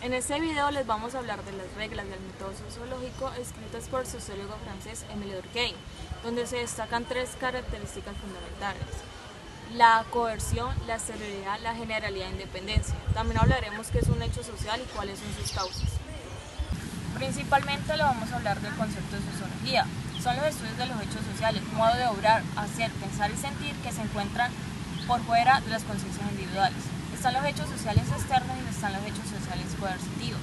En este video les vamos a hablar de las reglas del método sociológico escritas por el sociólogo francés Émile Durkheim, donde se destacan tres características fundamentales: la coerción, la exterioridad, la generalidad e independencia. También hablaremos qué es un hecho social y cuáles son sus causas. Principalmente le vamos a hablar del concepto de sociología. Son los estudios de los hechos sociales, modo de obrar, hacer, pensar y sentir que se encuentran por fuera de las conciencias individuales. Están los hechos sociales externos y están los hechos sociales coercitivos.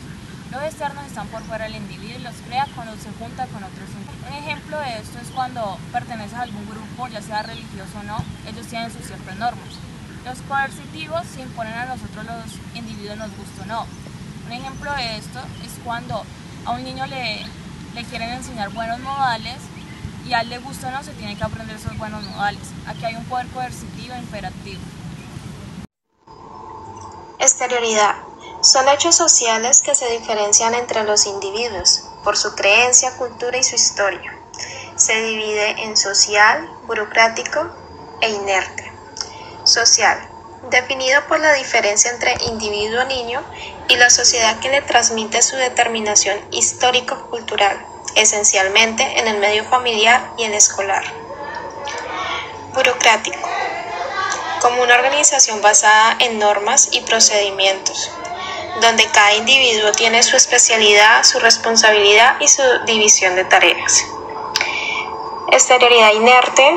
Los externos están por fuera del individuo y los crea cuando se junta con otros individuos. Un ejemplo de esto es cuando perteneces a algún grupo, ya sea religioso o no, ellos tienen sus ciertas normas. Los coercitivos se imponen a nosotros los individuos, nos guste o no. Un ejemplo de esto es cuando a un niño le quieren enseñar buenos modales y a él le gusta o no, se tiene que aprender esos buenos modales. Aquí hay un poder coercitivo e imperativo. Exterioridad. Son hechos sociales que se diferencian entre los individuos por su creencia, cultura y su historia. Se divide en social, burocrático e inerte. Social. Definido por la diferencia entre individuo-niño y la sociedad que le transmite su determinación histórico-cultural, esencialmente en el medio familiar y el escolar. Burocrático. Como una organización basada en normas y procedimientos, donde cada individuo tiene su especialidad, su responsabilidad y su división de tareas. Exterioridad inerte.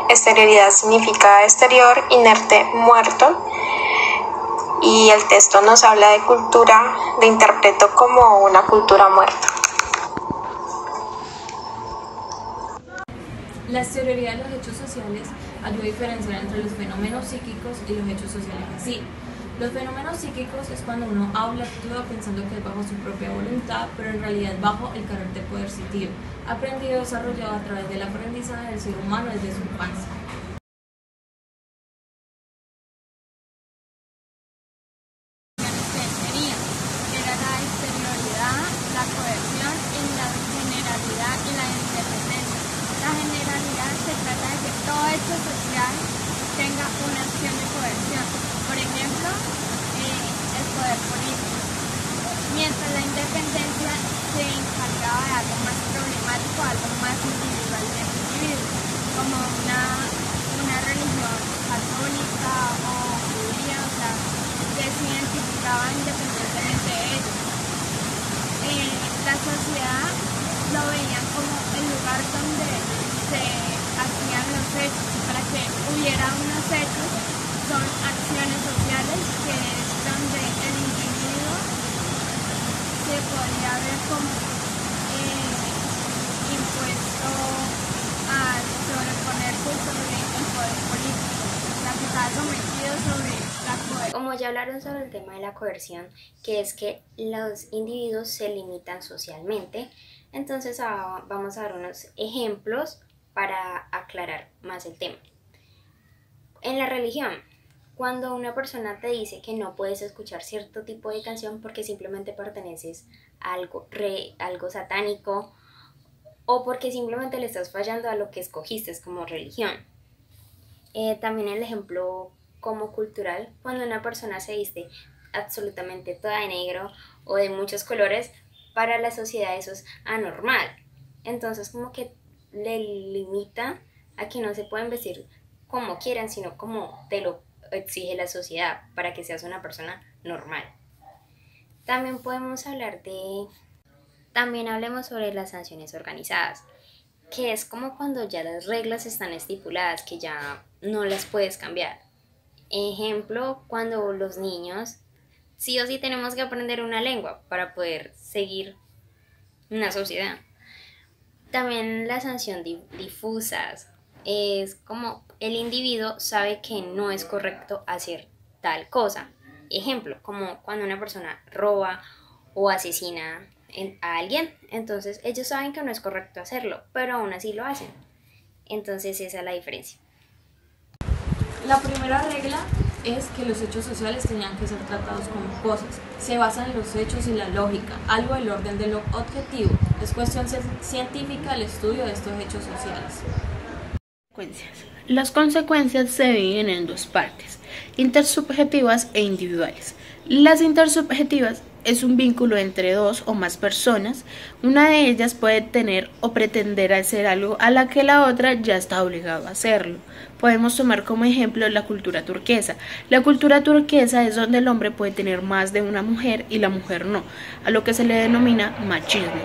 Exterioridad significa exterior, inerte, muerto. Y el texto nos habla de cultura, de interpreto como una cultura muerta. La exterioridad de los hechos sociales ayuda a diferenciar entre los fenómenos psíquicos y los hechos sociales en sí. Los fenómenos psíquicos es cuando uno habla, actúa pensando que es bajo su propia voluntad, pero en realidad es bajo el carácter coercitivo, aprendido y desarrollado a través del aprendizaje del ser humano desde su infancia. Era la exterioridad, la coerción y la generalidad y la independencia. La generalidad se trata de que todo hecho social tenga una acción de coerción, por ejemplo, el poder político, mientras la independencia se encargaba de algo más problemático, algo más individual del individuo, como una religión católica o judía, o sea, que se identificaba independientemente de ellos. La sociedad lo veían como el lugar donde se hacían los hechos, y para que hubiera unos hechos son acciones sociales, que es donde el individuo se podría ver como impuesto a sobreponerse sobre el poder político, o sea, que está sometido sobre la coerción. Como ya hablaron sobre el tema de la coerción, que es que los individuos se limitan socialmente, entonces vamos a dar unos ejemplos para aclarar más el tema. En la religión, cuando una persona te dice que no puedes escuchar cierto tipo de canción porque simplemente perteneces a algo satánico o porque simplemente le estás fallando a lo que escogiste como religión. También el ejemplo como cultural, cuando una persona se viste absolutamente toda de negro o de muchos colores, para la sociedad eso es anormal. Entonces como que le limita a que no se pueden vestir como quieran, sino como te lo exige la sociedad para que seas una persona normal. También hablemos sobre las sanciones organizadas, que es como cuando ya las reglas están estipuladas, que ya no las puedes cambiar. Ejemplo, cuando los niños sí o sí tenemos que aprender una lengua para poder seguir una sociedad. También la sanción difusas es como el individuo sabe que no es correcto hacer tal cosa. Ejemplo, como cuando una persona roba o asesina a alguien, entonces ellos saben que no es correcto hacerlo, pero aún así lo hacen. Entonces esa es la diferencia. La primera regla es que los hechos sociales tenían que ser tratados como cosas. Se basan en los hechos y la lógica, algo del orden de lo objetivo. Es cuestión científica el estudio de estos hechos sociales. Las consecuencias se dividen en dos partes: intersubjetivas e individuales. Las intersubjetivas es un vínculo entre dos o más personas. Una de ellas puede tener o pretender hacer algo a la que la otra ya está obligada a hacerlo. Podemos tomar como ejemplo la cultura turquesa. La cultura turquesa es donde el hombre puede tener más de una mujer y la mujer no, a lo que se le denomina machismo.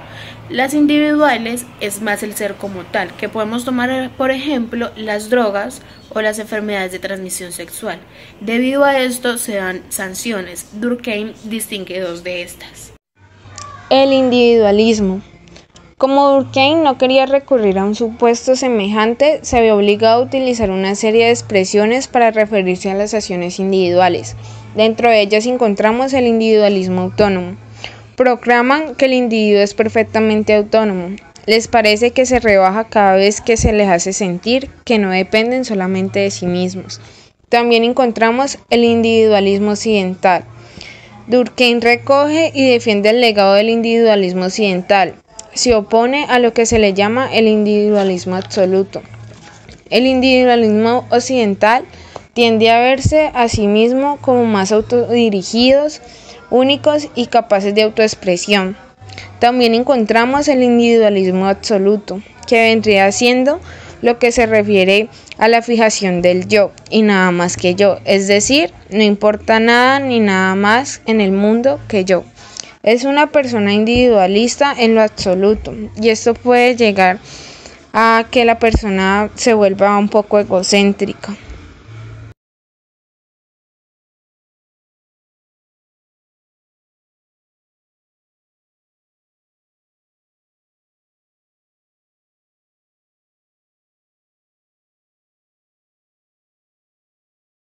Las individuales es más el ser como tal, que podemos tomar por ejemplo las drogas o las enfermedades de transmisión sexual. Debido a esto se dan sanciones. Durkheim distingue dos de estas. El individualismo. Como Durkheim no quería recurrir a un supuesto semejante, se vio obligado a utilizar una serie de expresiones para referirse a las acciones individuales. Dentro de ellas encontramos el individualismo autónomo. Proclaman que el individuo es perfectamente autónomo. Les parece que se rebaja cada vez que se les hace sentir que no dependen solamente de sí mismos. También encontramos el individualismo occidental. Durkheim recoge y defiende el legado del individualismo occidental. Se opone a lo que se le llama el individualismo absoluto. El individualismo occidental tiende a verse a sí mismo como más autodirigidos, únicos y capaces de autoexpresión. También encontramos el individualismo absoluto, que vendría siendo lo que se refiere a la fijación del yo y nada más que yo, es decir, no importa nada ni nada más en el mundo que yo. Es una persona individualista en lo absoluto y esto puede llegar a que la persona se vuelva un poco egocéntrica.